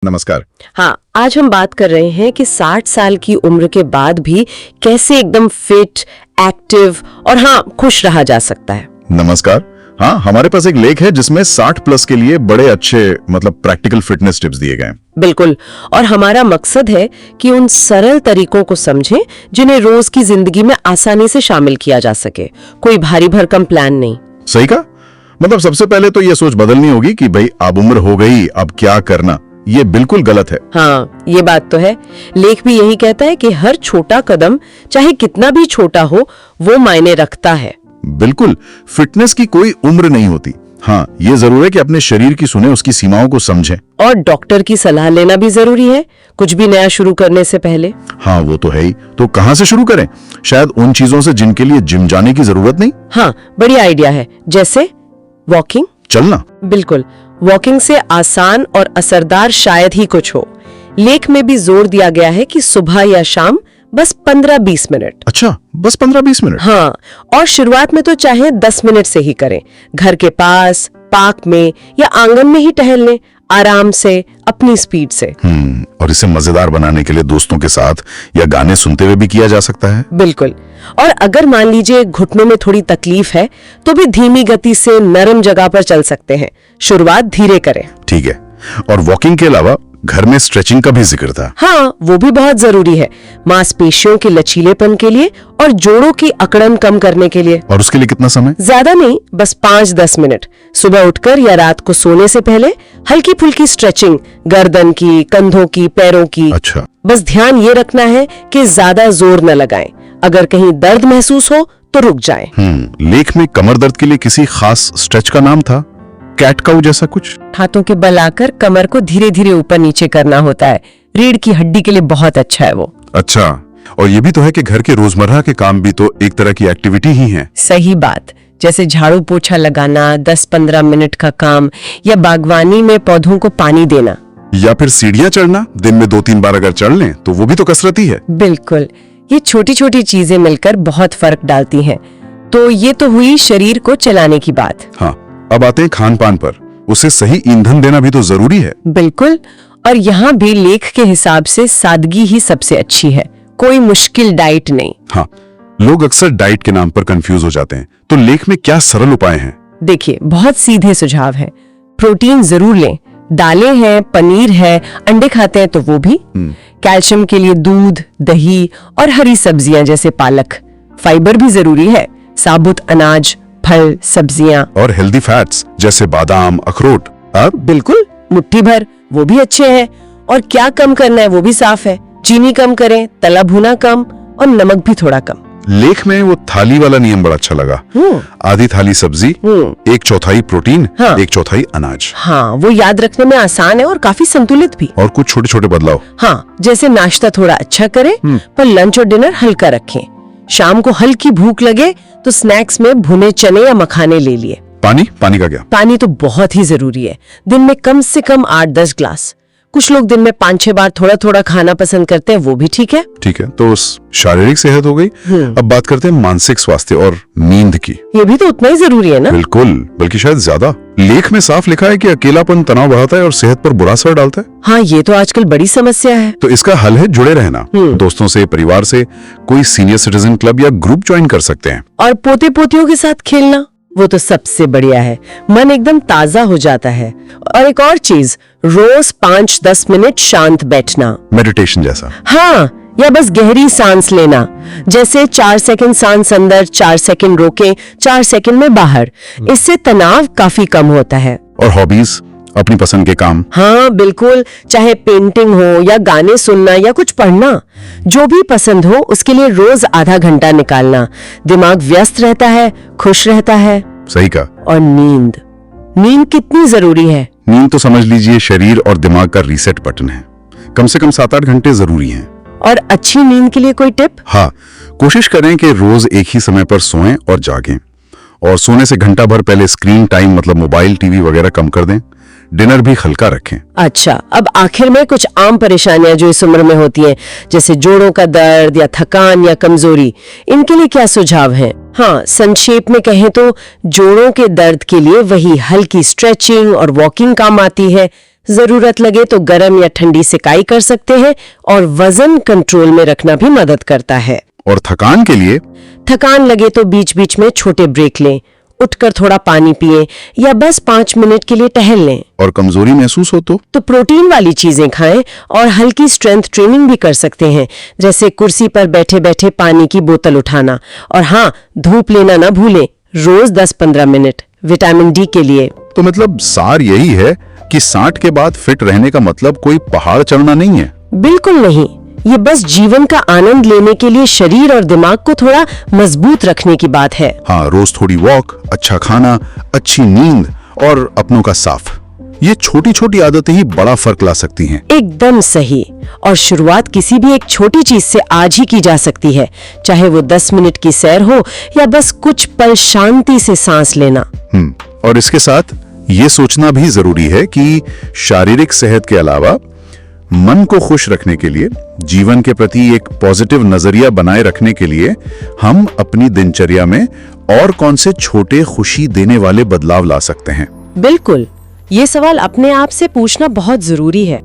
नमस्कार। हाँ, आज हम बात कर रहे हैं कि 60 साल की उम्र के बाद भी कैसे एकदम फिट, एक्टिव और हाँ खुश रहा जा सकता है। नमस्कार। हाँ, हमारे पास एक लेख है जिसमें 60 प्लस के लिए बड़े अच्छे प्रैक्टिकल फिटनेस टिप्स दिए गए हैं। बिल्कुल, और हमारा मकसद है कि उन सरल तरीकों को समझें जिन्हें रोज की जिंदगी में आसानी से शामिल किया जा सके। कोई भारी भरकम प्लान नहीं। सही कहा। सबसे पहले तो ये सोच बदलनी होगी कि भाई अब उम्र हो गई, अब क्या करना। ये बिल्कुल गलत है। हाँ, ये बात तो है। लेख भी यही कहता है कि हर छोटा कदम, चाहे कितना भी छोटा हो, वो मायने रखता है। बिल्कुल, फिटनेस की कोई उम्र नहीं होती। हाँ, ये जरूर है कि अपने शरीर की सुने, उसकी सीमाओं को समझें। और डॉक्टर की सलाह लेना भी जरूरी है कुछ भी नया शुरू करने से पहले। हाँ, वो तो है ही। तो कहाँ से शुरू करें? शायद उन चीजों से जिनके लिए जिम जाने की जरूरत नहीं। हाँ, बढ़िया आइडिया है। जैसे वॉकिंग, चलना। बिल्कुल, वॉकिंग से आसान और असरदार शायद ही कुछ हो। लेख में भी जोर दिया गया है कि सुबह या शाम बस 15-20 मिनट। अच्छा, बस 15-20 मिनट? हाँ, और शुरुआत में तो चाहे 10 मिनट से ही करें। घर के पास, पार्क में या आंगन में ही टहल लें, आराम से, अपनी स्पीड से। और इसे मजेदार बनाने के लिए दोस्तों के साथ या गाने सुनते हुए भी किया जा सकता है। बिल्कुल, और अगर मान लीजिए घुटनों में थोड़ी तकलीफ है तो भी धीमी गति से नरम जगह पर चल सकते हैं। शुरुआत धीरे करें। ठीक है। और वॉकिंग के अलावा घर में स्ट्रेचिंग का भी जिक्र था। हाँ, वो भी बहुत जरूरी है, मांसपेशियों के लचीलेपन के लिए और जोड़ों की अकड़न कम करने के लिए। और उसके लिए कितना समय? ज्यादा नहीं, बस 5-10 मिनट। सुबह उठकर या रात को सोने से पहले हल्की फुल्की स्ट्रेचिंग, गर्दन की, कंधों की, पैरों की। अच्छा। बस ध्यान ये रखना है कि ज्यादा जोर न लगाएं। अगर कहीं दर्द महसूस हो तो रुक जाएं। लेख में कमर दर्द के लिए किसी खास स्ट्रेच का नाम था, कैट काउ जैसा कुछ? हाथों के बल आकर कमर को धीरे धीरे ऊपर नीचे करना होता है। रीढ़ की हड्डी के लिए बहुत अच्छा है वो। अच्छा, और ये भी तो है कि घर के रोजमर्रा के काम भी तो एक तरह की एक्टिविटी ही है। सही बात, जैसे झाड़ू पोछा लगाना, 10-15 मिनट का काम, या बागवानी में पौधों को पानी देना, या फिर सीढ़ियां चढ़ना। दिन में 2-3 बार अगर चढ़ लें तो वो भी तो कसरत ही है। बिल्कुल, ये छोटी छोटी चीजें मिलकर बहुत फर्क डालती हैं। तो ये तो हुई शरीर को चलाने की बात। हाँ, अब आते हैं खान पान पर। उसे सही ईंधन देना भी तो जरूरी है। बिल्कुल, और यहाँ भी लेख के हिसाब से सादगी ही सबसे अच्छी है, कोई मुश्किल डाइट नहीं। हाँ, लोग अक्सर डाइट के नाम पर कंफ्यूज हो जाते हैं, तो लेख में क्या सरल उपाय हैं? देखिए, बहुत सीधे सुझाव हैं। प्रोटीन जरूर लें, दालें हैं, पनीर है, अंडे खाते हैं तो वो भी। कैल्शियम के लिए दूध, दही और हरी सब्जियां जैसे पालक। फाइबर भी जरूरी है, साबुत अनाज, फल, सब्जियां। और हेल्दी फैट्स जैसे बादाम, अखरोट। अब बिल्कुल, मुट्ठी भर, वो भी अच्छे हैं। और क्या कम करना है वो भी साफ है। चीनी कम करें, तला भुना कम और नमक भी थोड़ा कम। लेख में वो थाली वाला नियम बड़ा अच्छा लगा। आधी थाली सब्जी, 1/4 प्रोटीन, हाँ। 1/4 अनाज। हाँ, वो याद रखने में आसान है और काफी संतुलित भी। और कुछ छोटे छोटे बदलाव। हाँ, जैसे नाश्ता थोड़ा अच्छा करें पर लंच और डिनर हल्का रखें। शाम को हल्की भूख लगे तो स्नैक्स में भुने चने या मखाने ले लिए। पानी का क्या? पानी तो बहुत ही जरूरी है, दिन में कम से कम 8-10 ग्लास। कुछ लोग दिन में 5-6 बार थोड़ा थोड़ा खाना पसंद करते हैं, वो भी ठीक है। ठीक है, तो शारीरिक सेहत हो गई। अब बात करते हैं मानसिक स्वास्थ्य और नींद की। ये भी तो उतना ही जरूरी है ना? बिल्कुल, बल्कि शायद ज्यादा। लेख में साफ लिखा है कि अकेलापन तनाव बढ़ाता है और सेहत पर बुरा असर डालता है। हाँ, ये तो आजकल बड़ी समस्या है। तो इसका हल है जुड़े रहना। दोस्तों से, परिवार से, कोई सीनियर सिटीजन क्लब या ग्रुप ज्वाइन कर सकते हैं। और पोते पोतियों के साथ खेलना, वो तो सबसे बढ़िया है, मन एकदम ताजा हो जाता है। और एक और चीज, रोज 5-10 मिनट शांत बैठना, मेडिटेशन जैसा। हाँ, या बस गहरी सांस लेना, जैसे 4 सेकंड सांस अंदर, 4 सेकंड रोके, 4 सेकंड में बाहर। इससे तनाव काफी कम होता है। और हॉबीज, अपनी पसंद के काम। हाँ बिल्कुल, चाहे पेंटिंग हो या गाने सुनना या कुछ पढ़ना, जो भी पसंद हो उसके लिए रोज आधा घंटा निकालना। दिमाग व्यस्त रहता है, खुश रहता है। सही कहा। और नींद कितनी जरूरी है? नींद तो समझ लीजिए शरीर और दिमाग का रीसेट बटन है। कम से कम 7-8 घंटे जरूरी हैं। और अच्छी नींद के लिए कोई टिप? हाँ, कोशिश करें कि रोज एक ही समय पर सोएं और जागें। और सोने से घंटा भर पहले स्क्रीन टाइम मोबाइल, टीवी वगैरह कम कर दें। डिनर भी हल्का रखें। अच्छा, अब आखिर में कुछ आम परेशानियां जो इस उम्र में होती हैं, जैसे जोड़ों का दर्द या थकान या कमजोरी, इनके लिए क्या सुझाव हैं? हाँ, संक्षेप में कहें तो जोड़ों के दर्द के लिए वही हल्की स्ट्रेचिंग और वॉकिंग काम आती है। जरूरत लगे तो गर्म या ठंडी सिकाई कर सकते हैं और वजन कंट्रोल में रखना भी मदद करता है। और थकान के लिए? थकान लगे तो बीच बीच में छोटे ब्रेक लें, उठकर थोड़ा पानी पिएं या बस 5 मिनट के लिए टहल लें। और कमजोरी महसूस हो तो प्रोटीन वाली चीजें खाएं और हल्की स्ट्रेंथ ट्रेनिंग भी कर सकते हैं, जैसे कुर्सी पर बैठे बैठे पानी की बोतल उठाना। और हाँ, धूप लेना ना भूलें, रोज 10-15 मिनट विटामिन डी के लिए। तो मतलब सार यही है कि 60 के बाद फिट रहने का मतलब कोई पहाड़ चढ़ना नहीं है। बिल्कुल नहीं, ये बस जीवन का आनंद लेने के लिए शरीर और दिमाग को थोड़ा मजबूत रखने की बात है। हाँ, रोज थोड़ी वॉक, अच्छा खाना, अच्छी नींद और अपनों का साफ, ये छोटी छोटी आदतें ही बड़ा फर्क ला सकती हैं। एकदम सही। और शुरुआत किसी भी एक छोटी चीज से आज ही की जा सकती है, चाहे वो 10 मिनट की सैर हो या बस कुछ पल शांति से सांस लेना। और इसके साथ ये सोचना भी जरूरी है कि शारीरिक सेहत के अलावा मन को खुश रखने के लिए, जीवन के प्रति एक पॉजिटिव नजरिया बनाए रखने के लिए हम अपनी दिनचर्या में और कौन से छोटे खुशी देने वाले बदलाव ला सकते हैं। बिल्कुल, ये सवाल अपने आप से पूछना बहुत जरूरी है।